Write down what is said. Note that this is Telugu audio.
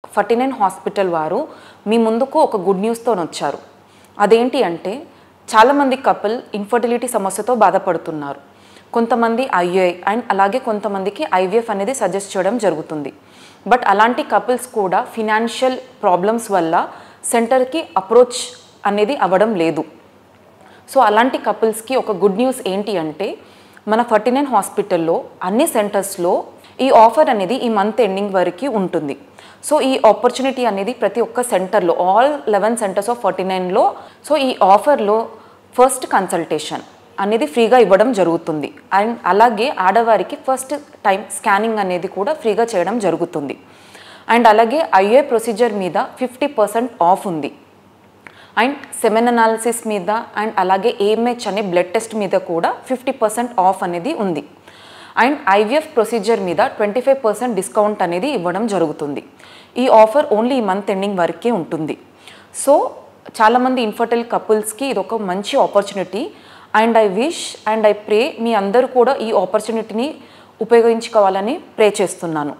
49 హాస్పిటల్ వారు మీ ముందుకు ఒక గుడ్ న్యూస్తో వచ్చారు. అదేంటి అంటే చాలామంది కపుల్ ఇన్ఫర్టిలిటీ సమస్యతో బాధపడుతున్నారు. కొంతమంది ఐయుఐ అండ్ అలాగే కొంతమందికి ఐవీఎఫ్ అనేది సజెస్ట్ చేయడం జరుగుతుంది. బట్ అలాంటి కపుల్స్ కూడా ఫినాన్షియల్ ప్రాబ్లమ్స్ వల్ల సెంటర్కి అప్రోచ్ అనేది అవ్వడం లేదు. సో అలాంటి కపుల్స్కి ఒక గుడ్ న్యూస్ ఏంటి అంటే మన 49 హాస్పిటల్లో అన్ని సెంటర్స్లో ఈ ఆఫర్ అనేది ఈ మంత్ ఎండింగ్ వరకు ఉంటుంది. సో ఈ ఆపర్చునిటీ అనేది ప్రతి ఒక్క సెంటర్లో ఆల్ 11 సెంటర్స్ ఆఫ్ 49లో సో ఈ ఆఫర్లో ఫస్ట్ కన్సల్టేషన్ అనేది ఫ్రీగా ఇవ్వడం జరుగుతుంది. అండ్ అలాగే ఆడవారికి ఫస్ట్ టైం స్కానింగ్ అనేది కూడా ఫ్రీగా చేయడం జరుగుతుంది. అండ్ అలాగే ఐఏ ప్రొసీజర్ మీద 50% ఆఫ్ ఉంది. అండ్ సెమెన్ అనాలిసిస్ మీద అండ్ అలాగే ఏఎంహెచ్ అనే బ్లడ్ టెస్ట్ మీద కూడా 50% ఆఫ్ అనేది ఉంది. అండ్ ఐవీఎఫ్ ప్రొసీజర్ మీద 25% డిస్కౌంట్ అనేది ఇవ్వడం జరుగుతుంది. ఈ ఆఫర్ ఓన్లీ ఈ మంత్ ఎండింగ్ వరకే ఉంటుంది. సో చాలామంది ఇన్ఫర్టైల్ కపుల్స్కి ఇది ఒక మంచి opportunity. And I wish and I pray మీ అందరూ కూడా ఈ ఆపర్చునిటీని ఉపయోగించుకోవాలని ప్రే చేస్తున్నాను.